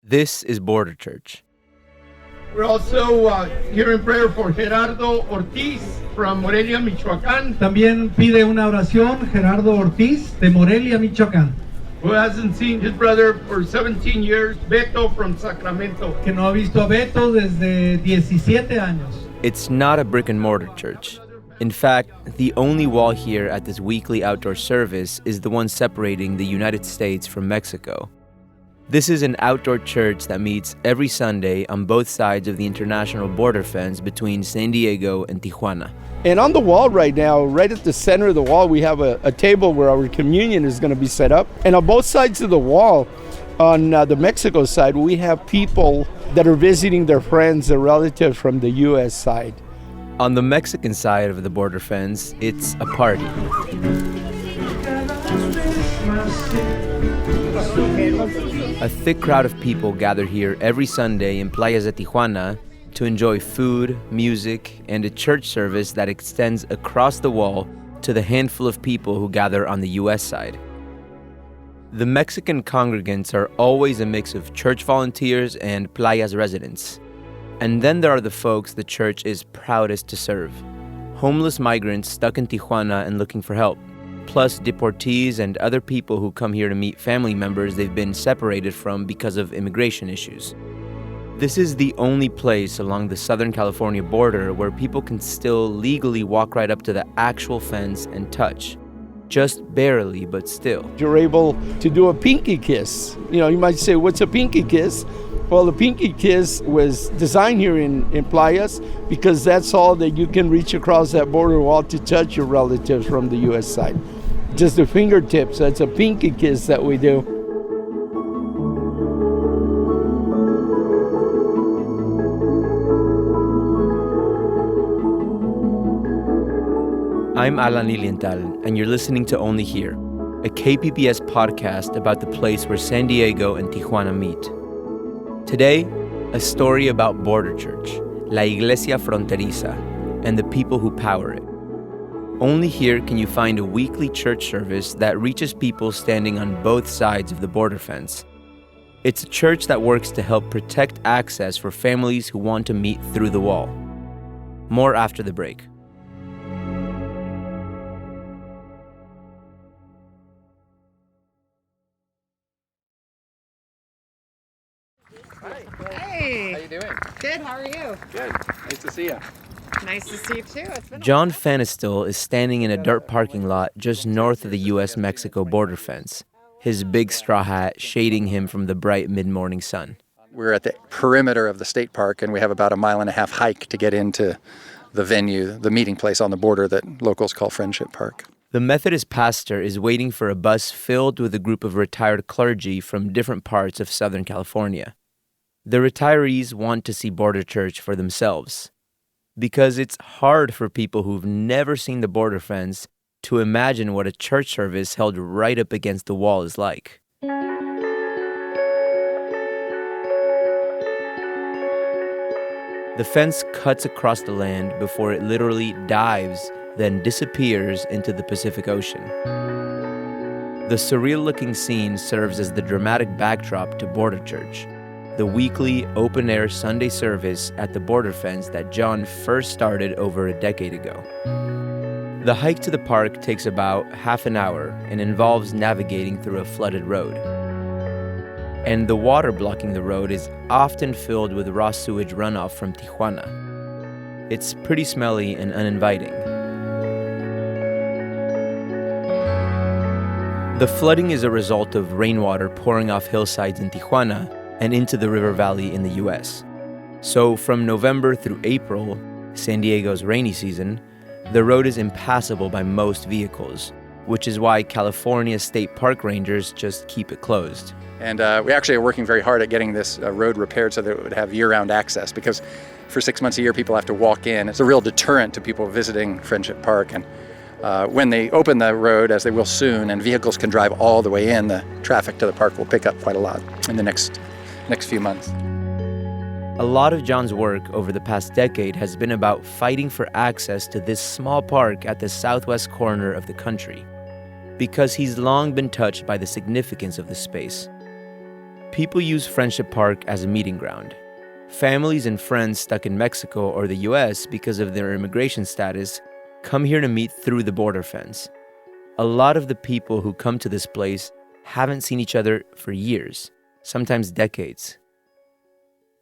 This is Border Church. We're also here in prayer for Gerardo Ortiz from Morelia, Michoacán. También pide una oración Gerardo Ortiz de Morelia, Michoacán. Who hasn't seen his brother for 17 years, Beto from Sacramento. Que no ha visto a Beto desde 17 años. It's not a brick-and-mortar church. In fact, the only wall here at this weekly outdoor service is the one separating the United States from Mexico. This is an outdoor church that meets every Sunday on both sides of the international border fence between San Diego and Tijuana. And on the wall right now, right at the center of the wall, we have a table where our communion is going to be set up. And on both sides of the wall, on the Mexico side, we have people that are visiting their friends, their relatives from the U.S. side. On the Mexican side of the border fence, it's a party. A thick crowd of people gather here every Sunday in Playas de Tijuana to enjoy food, music, and a church service that extends across the wall to the handful of people who gather on the U.S. side. The Mexican congregants are always a mix of church volunteers and Playas residents. And then there are the folks the church is proudest to serve: homeless migrants stuck in Tijuana and looking for help, plus deportees and other people who come here to meet family members they've been separated from because of immigration issues. This is the only place along the Southern California border where people can still legally walk right up to the actual fence and touch. Just barely, but still. You're able to do a pinky kiss. You know, you might say, what's a pinky kiss? Well, the pinky kiss was designed here in Playas because that's all that you can reach across that border wall to touch your relatives from the U.S. side. Just the fingertips, that's a pinky kiss that we do. I'm Alan Lilienthal, and you're listening to Only Here, a KPBS podcast about the place where San Diego and Tijuana meet. Today, a story about Border Church, La Iglesia Fronteriza, and the people who power it. Only here can you find a weekly church service that reaches people standing on both sides of the border fence. It's a church that works to help protect access for families who want to meet through the wall. More after the break. Hey. How you doing? Good, how are you? Good. Nice to see you. Nice to see you too. It's been John Fanistil is standing in a dirt parking lot just north of the U.S.-Mexico border fence, his big straw hat shading him from the bright mid-morning sun. We're at the perimeter of the state park, and we have about a 1.5 mile hike to get into the venue, the meeting place on the border that locals call Friendship Park. The Methodist pastor is waiting for a bus filled with a group of retired clergy from different parts of Southern California. The retirees want to see Border Church for themselves, because it's hard for people who've never seen the border fence to imagine what a church service held right up against the wall is like. The fence cuts across the land before it literally dives, then disappears into the Pacific Ocean. The surreal-looking scene serves as the dramatic backdrop to Border Church, the weekly open-air Sunday service at the border fence that John first started over a decade ago. The hike to the park takes about half an hour and involves navigating through a flooded road. And the water blocking the road is often filled with raw sewage runoff from Tijuana. It's pretty smelly and uninviting. The flooding is a result of rainwater pouring off hillsides in Tijuana and into the river valley in the U.S. So from November through April, San Diego's rainy season, the road is impassable by most vehicles, which is why California state park rangers just keep it closed. And we actually are working very hard at getting this road repaired so that it would have year-round access, because for 6 months a year people have to walk in. It's a real deterrent to people visiting Friendship Park. And when they open the road, as they will soon, and vehicles can drive all the way in, the traffic to the park will pick up quite a lot in the next few months. A lot of John's work over the past decade has been about fighting for access to this small park at the southwest corner of the country, because he's long been touched by the significance of the space. People use Friendship Park as a meeting ground. Families and friends stuck in Mexico or the US because of their immigration status come here to meet through the border fence. A lot of the people who come to this place haven't seen each other for years, sometimes decades.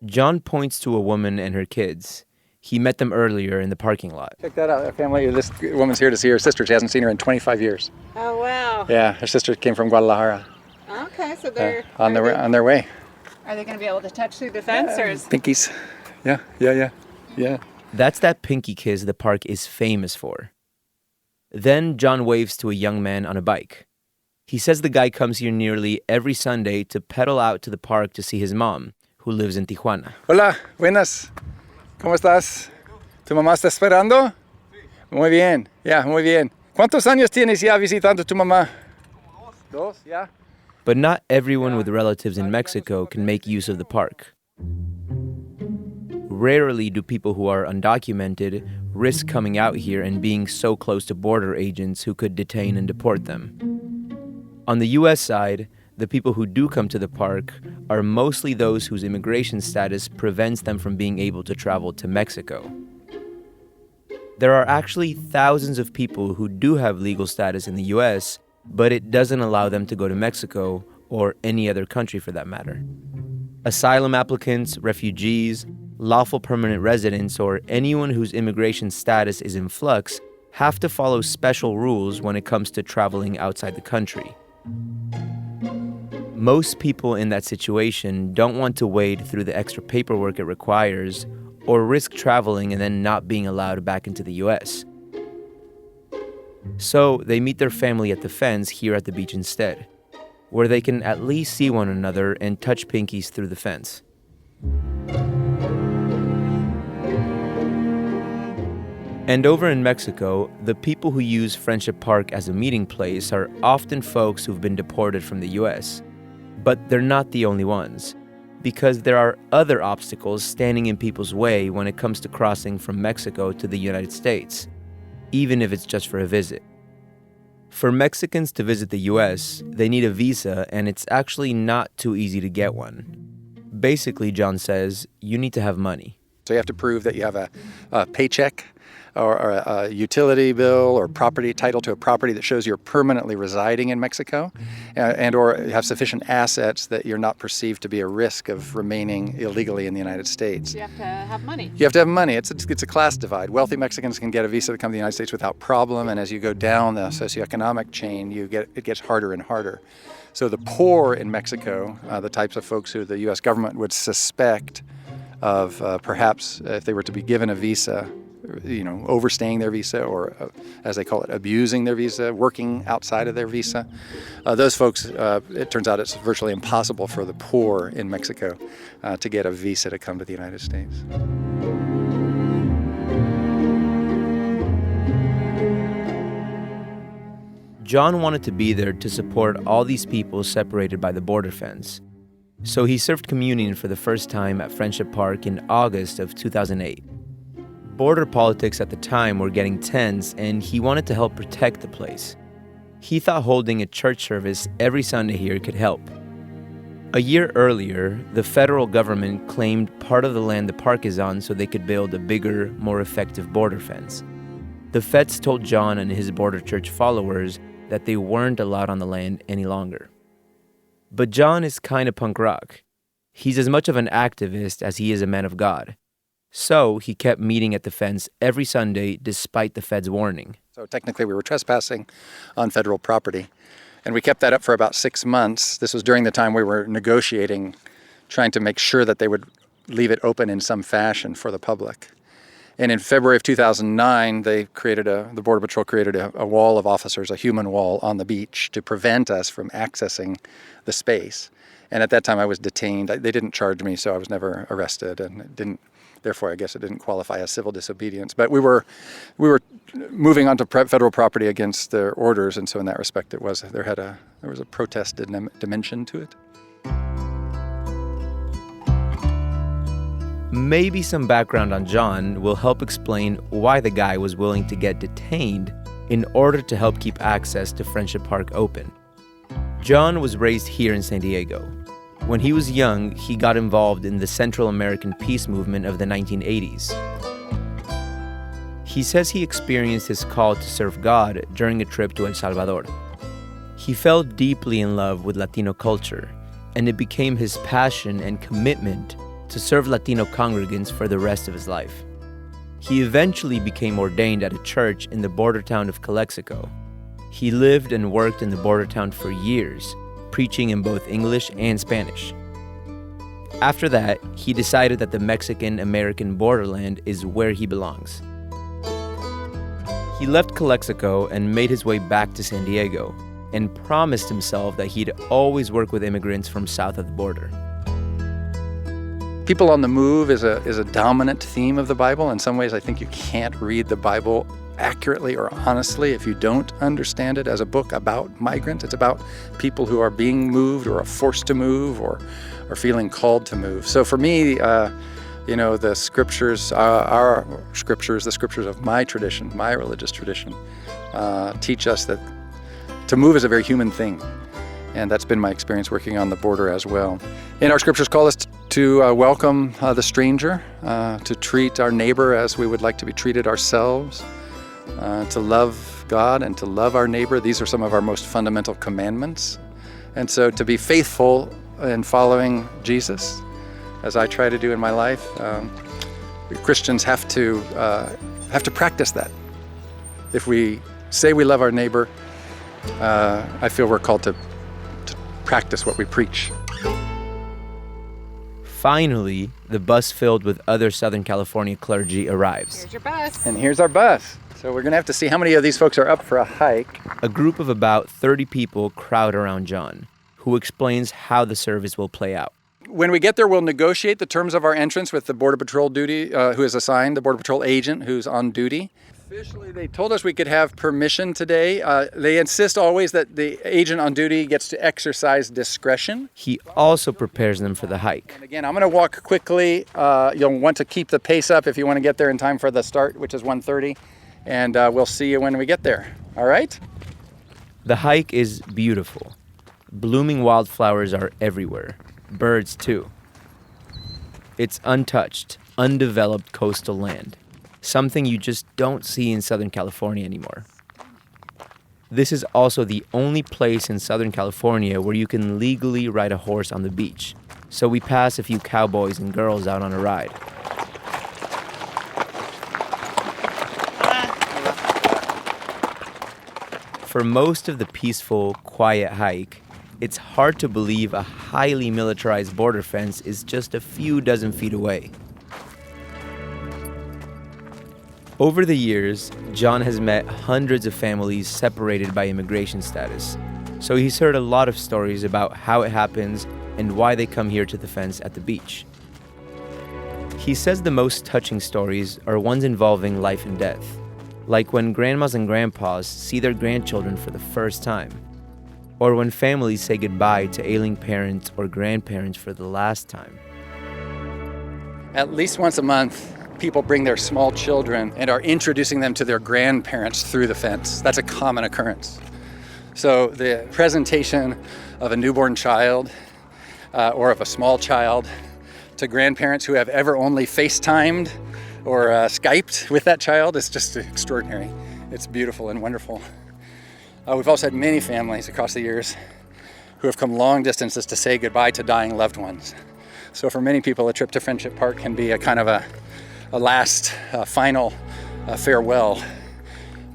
John points to a woman and her kids. He met them earlier in the parking lot. Check that out. Our family, this woman's here to see her sister. She hasn't seen her in 25 years. Oh, wow. Yeah, her sister came from Guadalajara. Okay, so they're On their way. Are they going to be able to touch through the fence, or is... Pinkies. Yeah. That's that Pinkie kiss the park is famous for. Then John waves to a young man on a bike. He says the guy comes here nearly every Sunday to pedal out to the park to see his mom, who lives in Tijuana. Hola, buenas. ¿Cómo estás? ¿Tu mamá está esperando? Muy bien. Muy bien. ¿Cuántos años tienes ya visitando tu mamá? Dos, yeah. But not everyone with relatives in Mexico can make use of the park. Rarely do people who are undocumented risk coming out here and being so close to border agents who could detain and deport them. On the US side, the people who do come to the park are mostly those whose immigration status prevents them from being able to travel to Mexico. There are actually thousands of people who do have legal status in the US, but it doesn't allow them to go to Mexico or any other country for that matter. Asylum applicants, refugees, lawful permanent residents, or anyone whose immigration status is in flux have to follow special rules when it comes to traveling outside the country. Most people in that situation don't want to wade through the extra paperwork it requires or risk traveling and then not being allowed back into the US. So they meet their family at the fence here at the beach instead, where they can at least see one another and touch pinkies through the fence. And over in Mexico, the people who use Friendship Park as a meeting place are often folks who've been deported from the US. But they're not the only ones, because there are other obstacles standing in people's way when it comes to crossing from Mexico to the United States, even if it's just for a visit. For Mexicans to visit the US, they need a visa, and it's actually not too easy to get one. Basically, John says, you need to have money. So you have to prove that you have a paycheck or a utility bill or property title to a property that shows you're permanently residing in Mexico and or have sufficient assets that you're not perceived to be a risk of remaining illegally in the United States. You have to have money. You have to have money. It's a class divide. Wealthy Mexicans can get a visa to come to the United States without problem, and as you go down the socioeconomic chain, it gets harder and harder. So the poor in Mexico, the types of folks who the U.S. government would suspect of perhaps if they were to be given a visa, overstaying their visa or, as they call it, abusing their visa, working outside of their visa. Those folks, it turns out it's virtually impossible for the poor in Mexico to get a visa to come to the United States. John wanted to be there to support all these people separated by the border fence. So he served communion for the first time at Friendship Park in August of 2008. Border politics at the time were getting tense, and he wanted to help protect the place. He thought holding a church service every Sunday here could help. A year earlier, the federal government claimed part of the land the park is on so they could build a bigger, more effective border fence. The feds told John and his border church followers that they weren't allowed on the land any longer. But John is kind of punk rock. He's as much of an activist as he is a man of God. So he kept meeting at the fence every Sunday despite the feds' warning. So technically we were trespassing on federal property. And we kept that up for about 6 months. This was during the time we were negotiating, trying to make sure that they would leave it open in some fashion for the public. And in February of 2009, the Border Patrol created a wall of officers, a human wall on the beach to prevent us from accessing the space. And at that time I was detained. They didn't charge me, so I was never arrested, and therefore I guess it didn't qualify as civil disobedience. But we were moving onto federal property against their orders, and so in that respect there was a protest dimension to it. Maybe some background on John will help explain why the guy was willing to get detained in order to help keep access to Friendship Park open. John was raised here in San Diego. When he was young, he got involved in the Central American peace movement of the 1980s. He says he experienced his call to serve God during a trip to El Salvador. He fell deeply in love with Latino culture, and it became his passion and commitment to serve Latino congregants for the rest of his life. He eventually became ordained at a church in the border town of Calexico. He lived and worked in the border town for years, preaching in both English and Spanish. After that, he decided that the Mexican-American borderland is where he belongs. He left Calexico and made his way back to San Diego, and promised himself that he'd always work with immigrants from south of the border. People on the move is a dominant theme of the Bible. In some ways, I think you can't read the Bible accurately or honestly if you don't understand it as a book about migrants. It's about people who are being moved or are forced to move or are feeling called to move. So for me, the scriptures, our scriptures, the scriptures of my tradition, my religious tradition, teach us that to move is a very human thing. And that's been my experience working on the border as well. And our scriptures call us to welcome the stranger, to treat our neighbor as we would like to be treated ourselves, to love God and to love our neighbor. These are some of our most fundamental commandments. And so to be faithful in following Jesus, as I try to do in my life, Christians have to practice that. If we say we love our neighbor, I feel we're called to practice what we preach. Finally, the bus filled with other Southern California clergy arrives. Here's your bus. And here's our bus. So we're gonna have to see how many of these folks are up for a hike. A group of about 30 people crowd around John, who explains how the service will play out. When we get there, we'll negotiate the terms of our entrance with the Border Patrol duty, who is assigned, the Border Patrol agent who's on duty. Officially, they told us we could have permission today. They insist always that the agent on duty gets to exercise discretion. He also prepares them for the hike. And again, I'm going to walk quickly. You'll want to keep the pace up if you want to get there in time for the start, which is 1:30. And we'll see you when we get there. All right? The hike is beautiful. Blooming wildflowers are everywhere. Birds, too. It's untouched, undeveloped coastal land. Something you just don't see in Southern California anymore. This is also the only place in Southern California where you can legally ride a horse on the beach. So we pass a few cowboys and girls out on a ride. For most of the peaceful, quiet hike, it's hard to believe a highly militarized border fence is just a few dozen feet away. Over the years, John has met hundreds of families separated by immigration status, so he's heard a lot of stories about how it happens and why they come here to the fence at the beach. He says the most touching stories are ones involving life and death, like when grandmas and grandpas see their grandchildren for the first time, or when families say goodbye to ailing parents or grandparents for the last time. At least once a month, people bring their small children and are introducing them to their grandparents through the fence. That's a common occurrence. So the presentation of a newborn child or of a small child to grandparents who have ever only FaceTimed or Skyped with that child is just extraordinary. It's beautiful and wonderful. We've also had many families across the years who have come long distances to say goodbye to dying loved ones. So for many people, a trip to Friendship Park can be a kind of a last, final farewell,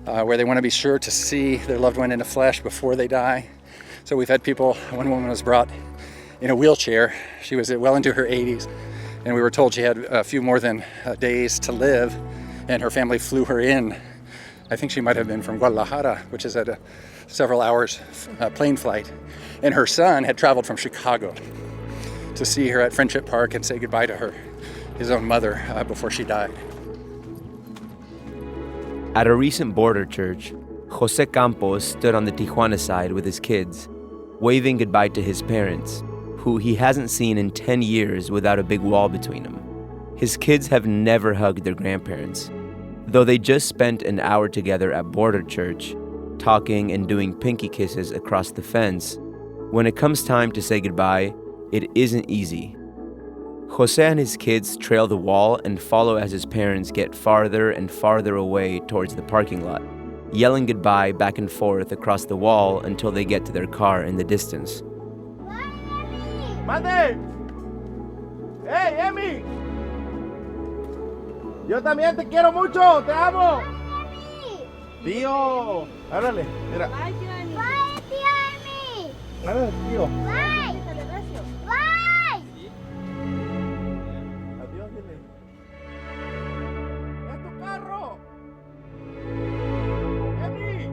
where they want to be sure to see their loved one in the flesh before they die. So we've had people, one woman was brought in a wheelchair. She was well into her 80s, and we were told she had a few more than days to live, and her family flew her in. I think she might have been from Guadalajara, which is at a several hours plane flight. And her son had traveled from Chicago to see her at Friendship Park and say goodbye to her, his own mother, before she died. At a recent border church, Jose Campos stood on the Tijuana side with his kids, waving goodbye to his parents, who he hasn't seen in 10 years without a big wall between them. His kids have never hugged their grandparents, though they just spent an hour together at border church, talking and doing pinky kisses across the fence. When it comes time to say goodbye, it isn't easy. Jose and his kids trail the wall and follow as his parents get farther and farther away towards the parking lot, yelling goodbye back and forth across the wall until they get to their car in the distance. ¡Mande! ¡Hey, Emi! Yo también te quiero mucho, te amo. Tío, háblale, mira. Bye, tío Emi. Bye, tío Emi. Háblale, tío. Bye. Bye. Adiós, dile. ¡Es tu carro! ¡Emi!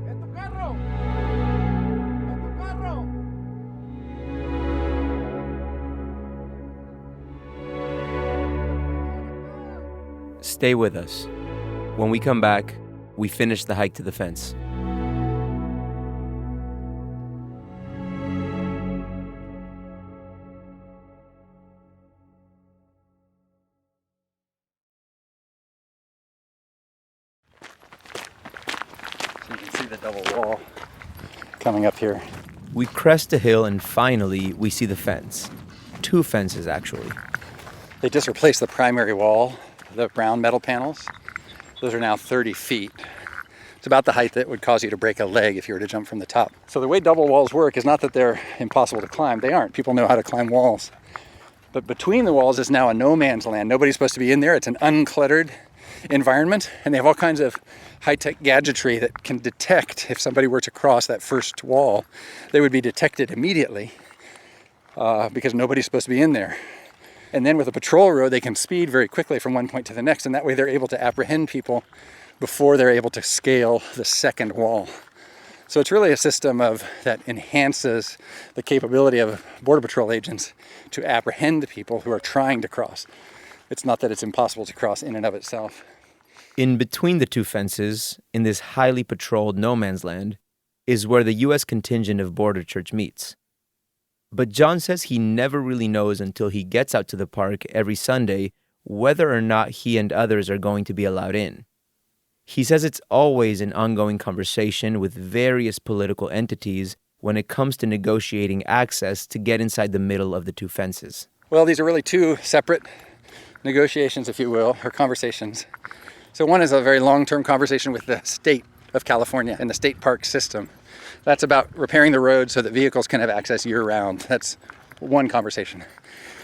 ¡Es tu carro! ¡Es tu carro! Stay with us. When we come back, we finish the hike to the fence. So you can see the double wall coming up here. We crest a hill and finally we see the fence. 2 fences, actually. They just replaced the primary wall, the brown metal panels. Those are now 30 feet. It's about the height that would cause you to break a leg if you were to jump from the top. So the way double walls work is not that they're impossible to climb. They aren't. People know how to climb walls. But between the walls is now a no man's land. Nobody's supposed to be in there. It's an uncluttered environment, and they have all kinds of high-tech gadgetry that can detect if somebody were to cross that first wall. They would be detected immediately because nobody's supposed to be in there. And then with a patrol road, they can speed very quickly from one point to the next, and that way they're able to apprehend people before they're able to scale the second wall. So it's really a system that enhances the capability of Border Patrol agents to apprehend people who are trying to cross. It's not that it's impossible to cross in and of itself. In between the 2 fences, in this highly patrolled no man's land, is where the U.S. contingent of Border Church meets. But John says he never really knows until he gets out to the park every Sunday whether or not he and others are going to be allowed in. He says it's always an ongoing conversation with various political entities when it comes to negotiating access to get inside the middle of the 2 fences. Well, these are really 2 separate negotiations, if you will, or conversations. So one is a very long-term conversation with the state of California and the state park system. That's about repairing the road so that vehicles can have access year-round. That's one conversation.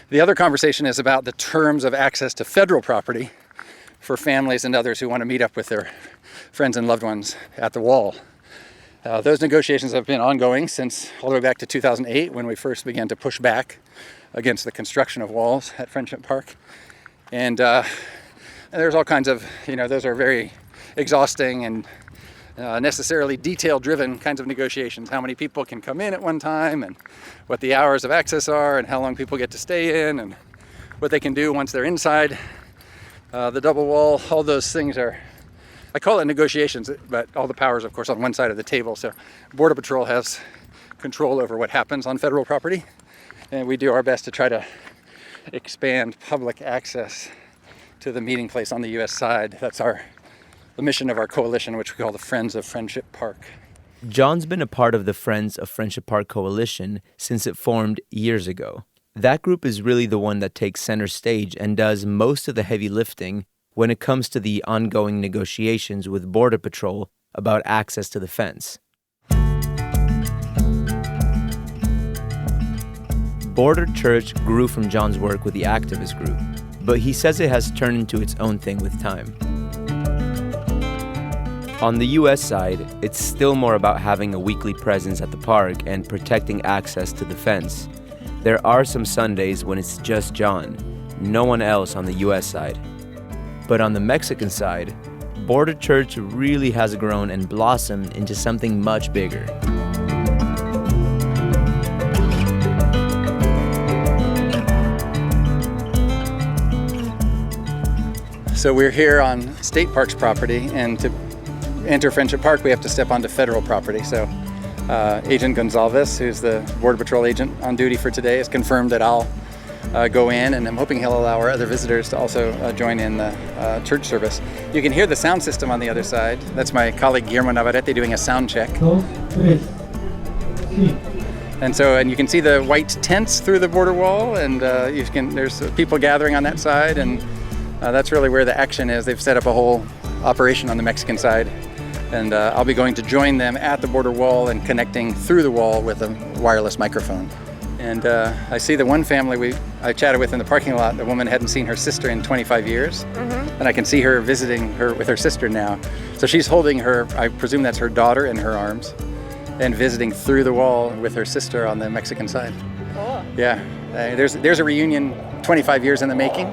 The other conversation is about the terms of access to federal property for families and others who want to meet up with their friends and loved ones at the wall. Those negotiations have been ongoing since all the way back to 2008 when we first began to push back against the construction of walls at Friendship Park. And there's all kinds of, those are very exhausting and necessarily detail-driven kinds of negotiations. How many people can come in at one time, and what the hours of access are, and how long people get to stay in, and what they can do once they're inside the double wall. All those things are, I call it negotiations, but all the power is, of course, on one side of the table. So Border Patrol has control over what happens on federal property, and we do our best to try to expand public access to the meeting place on the U.S. side. That's the mission of our coalition, which we call the Friends of Friendship Park. John's been a part of the Friends of Friendship Park coalition since it formed years ago. That group is really the one that takes center stage and does most of the heavy lifting when it comes to the ongoing negotiations with Border Patrol about access to the fence. Border Church grew from John's work with the activist group, but he says it has turned into its own thing with time. On the U.S. side, it's still more about having a weekly presence at the park and protecting access to the fence. There are some Sundays when it's just John, no one else on the U.S. side. But on the Mexican side, Border Church really has grown and blossomed into something much bigger. So we're here on state parks property, and to enter Friendship Park, we have to step onto federal property. So Agent Gonzalez, who's the Border Patrol agent on duty for today, has confirmed that I'll go in, and I'm hoping he'll allow our other visitors to also join in the church service. You can hear the sound system on the other side. That's my colleague Guillermo Navarrete doing a sound check. And you can see the white tents through the border wall, and there's people gathering on that side, and that's really where the action is. They've set up a whole operation on the Mexican side, and I'll be going to join them at the border wall and connecting through the wall with a wireless microphone. And I see the one family I chatted with in the parking lot. The woman hadn't seen her sister in 25 years, and I can see her visiting her with her sister now. So she's holding her, I presume that's her daughter, in her arms, and visiting through the wall with her sister on the Mexican side. Cool. Yeah, there's a reunion 25 years in the making.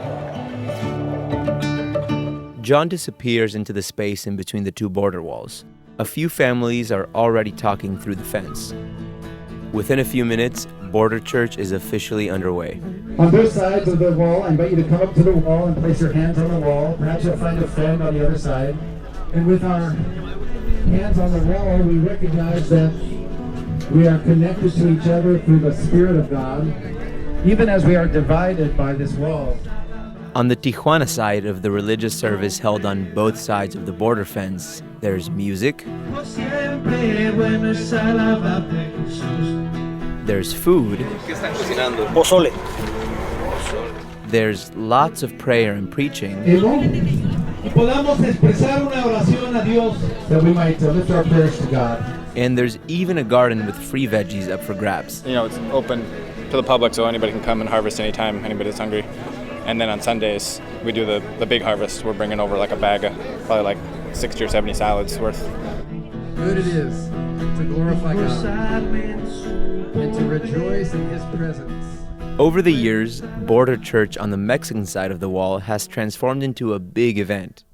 John disappears into the space in between the two border walls. A few families are already talking through the fence. Within a few minutes, Border Church is officially underway. On both sides of the wall, I invite you to come up to the wall and place your hands on the wall. Perhaps you'll find a friend on the other side. And with our hands on the wall, we recognize that we are connected to each other through the Spirit of God, even as we are divided by this wall. On the Tijuana side of the religious service held on both sides of the border fence, there's music, there's food, Pozole. there's lots of prayer and preaching, That we might lift our prayers to God. and there's even a garden with free veggies up for grabs. You know, it's open to the public, so anybody can come and harvest anytime anybody's hungry. And then on Sundays, we do the big harvest. We're bringing over like a bag of probably like 60 or 70 salads worth. Good it is to glorify God and to rejoice in His presence. Over the years, Border Church on the Mexican side of the wall has transformed into a big event.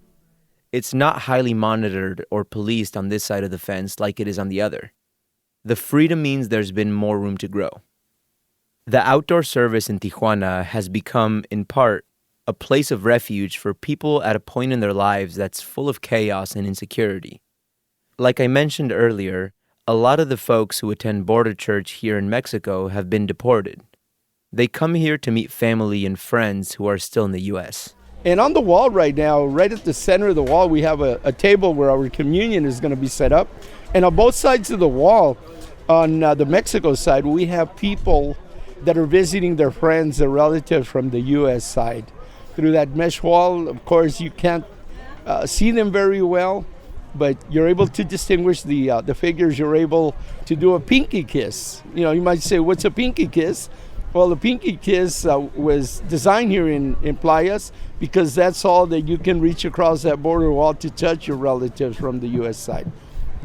It's not highly monitored or policed on this side of the fence like it is on the other. The freedom means there's been more room to grow. The outdoor service in Tijuana has become, in part, a place of refuge for people at a point in their lives that's full of chaos and insecurity. Like I mentioned earlier, a lot of the folks who attend Border Church here in Mexico have been deported. They come here to meet family and friends who are still in the U.S. And on the wall right now, right at the center of the wall, we have a table where our communion is going to be set up. And on both sides of the wall, on the Mexico side, we have people that are visiting their friends, their relatives from the U.S. side. Through that mesh wall, of course, you can't see them very well, but you're able to distinguish the figures. You're able to do a Pinkie kiss. You know, you might say, what's a Pinkie kiss? Well, the Pinkie kiss was designed here in Playas because that's all that you can reach across that border wall to touch your relatives from the U.S. side.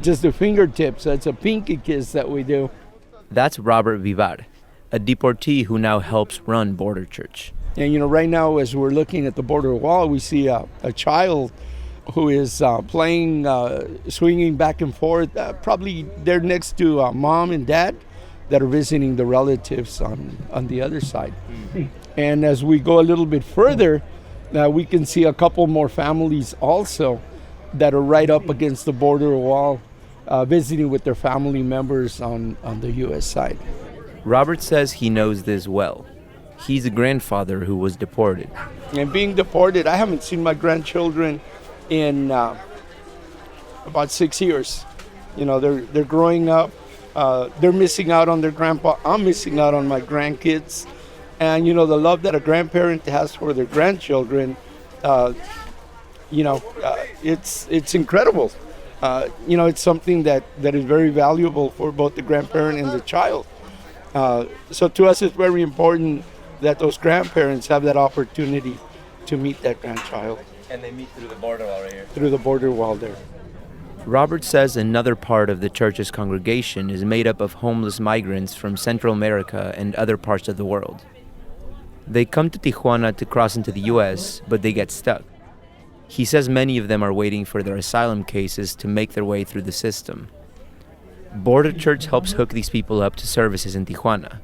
Just the fingertips. That's a Pinkie kiss that we do. That's Robert Vivar, a deportee who now helps run Border Church. And, you know, right now as we're looking at the border wall, we see a child who is playing, swinging back and forth. Probably they're next to mom and dad that are visiting the relatives on the other side. And as we go a little bit further, we can see a couple more families also that are right up against the border wall, visiting with their family members on the U.S. side. Robert says he knows this well. He's a grandfather who was deported. And being deported, I haven't seen my grandchildren in about 6 years. You know, they're growing up. They're missing out on their grandpa. I'm missing out on my grandkids. And, you know, the love that a grandparent has for their grandchildren, it's incredible. You know, it's something that is very valuable for both the grandparent and the child. So to us, it's very important that those grandparents have that opportunity to meet that grandchild. And they meet through the border wall right here. Through the border wall there. Robert says another part of the church's congregation is made up of homeless migrants from Central America and other parts of the world. They come to Tijuana to cross into the U.S., but they get stuck. He says many of them are waiting for their asylum cases to make their way through the system. Border Church helps hook these people up to services in Tijuana.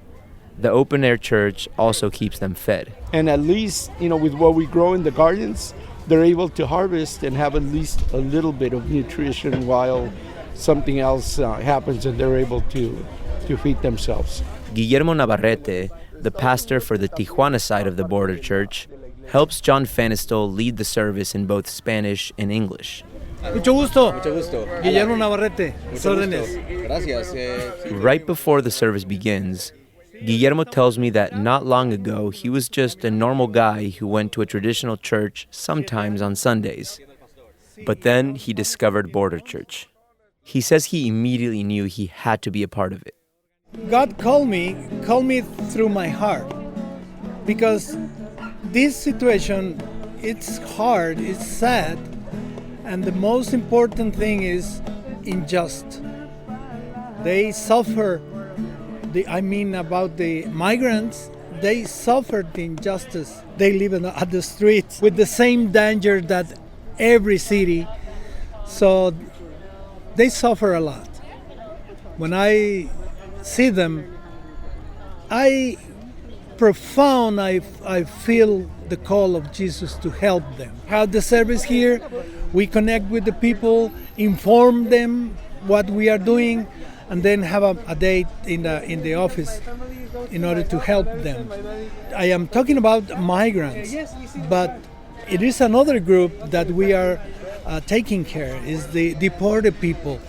The open-air church also keeps them fed. And at least, you know, with what we grow in the gardens, they're able to harvest and have at least a little bit of nutrition while something else happens and they're able to feed themselves. Guillermo Navarrete, the pastor for the Tijuana side of the Border Church, helps John Fanistel lead the service in both Spanish and English. Mucho gusto. Mucho gusto. Guillermo Navarrete. Mucho gusto. Gracias. Right before the service begins, Guillermo tells me that not long ago he was just a normal guy who went to a traditional church sometimes on Sundays. But then he discovered Border Church. He says he immediately knew he had to be a part of it. God called me through my heart, because this situation, it's hard, it's sad, and the most important thing is unjust. They suffer, about the migrants, they suffer the injustice. They live at the streets with the same danger that every city, so they suffer a lot. When I see them, I feel the call of Jesus to help them. Have the service here, we connect with the people, inform them what we are doing, and then have a date in the office in order to help them. I am talking about migrants, but it is another group that we are taking care, is the deported people.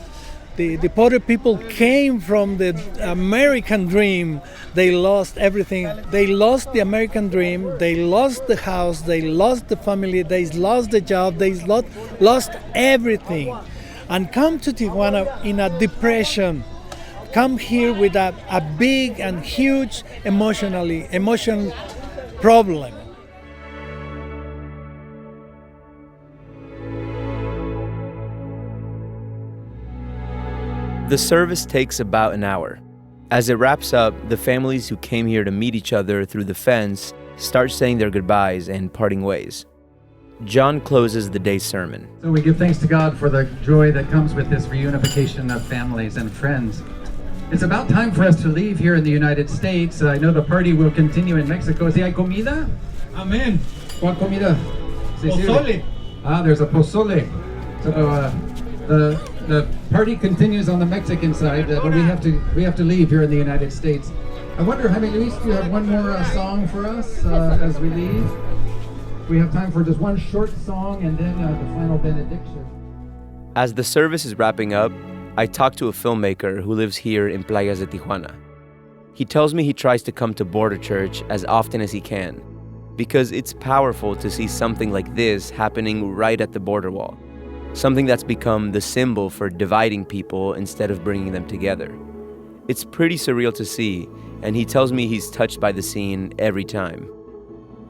The deported people came from the American dream. They lost everything. They lost the American dream. They lost the house. They lost the family. They lost the job. They lost everything. And come to Tijuana in a depression. Come here with a big and huge emotional problem. The service takes about an hour. As it wraps up, the families who came here to meet each other through the fence start saying their goodbyes and parting ways. John closes the day's sermon. So we give thanks to God for the joy that comes with this reunification of families and friends. It's about time for us to leave here in the United States. I know the party will continue in Mexico. ¿Sí hay comida? Amen. ¿Cuál comida? Pozole. There's a pozole. So the party continues on the Mexican side, but we have to leave here in the United States. I wonder, Jaime Luis, do you have one more song for us as we leave? We have time for just one short song and then the final benediction. As the service is wrapping up, I talk to a filmmaker who lives here in Playas de Tijuana. He tells me he tries to come to Border Church as often as he can, because it's powerful to see something like this happening right at the border wall. Something that's become the symbol for dividing people instead of bringing them together. It's pretty surreal to see, and he tells me he's touched by the scene every time.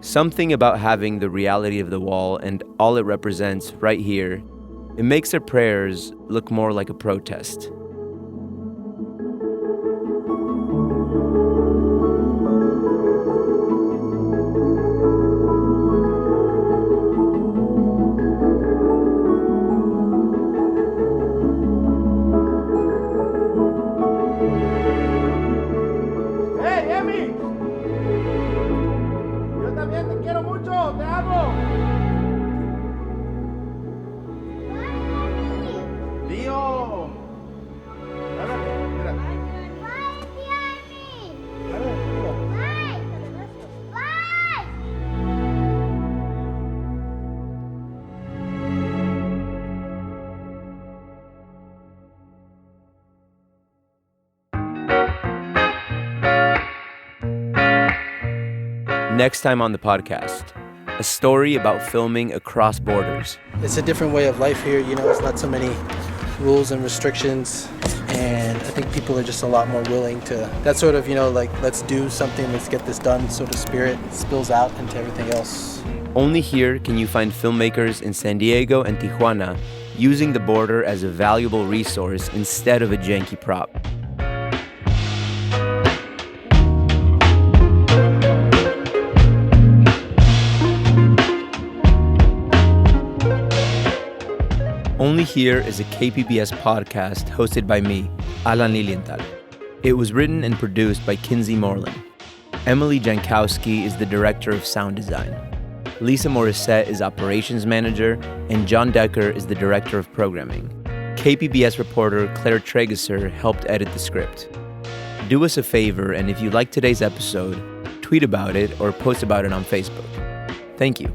Something about having the reality of the wall and all it represents right here, it makes their prayers look more like a protest. Next time on the podcast, a story about filming across borders. It's a different way of life here, it's not so many rules and restrictions, and I think people are just a lot more willing to, that sort of, let's do something, let's get this done sort of spirit spills out into everything else. Only here can you find filmmakers in San Diego and Tijuana using the border as a valuable resource instead of a janky prop. Only Here is a KPBS podcast hosted by me, Alan Lilienthal. It was written and produced by Kinsey Moreland. Emily Jankowski is the director of sound design. Lisa Morissette is operations manager, and John Decker is the director of programming. KPBS reporter Claire Trageser helped edit the script. Do us a favor, and if you like today's episode, tweet about it or post about it on Facebook. Thank you.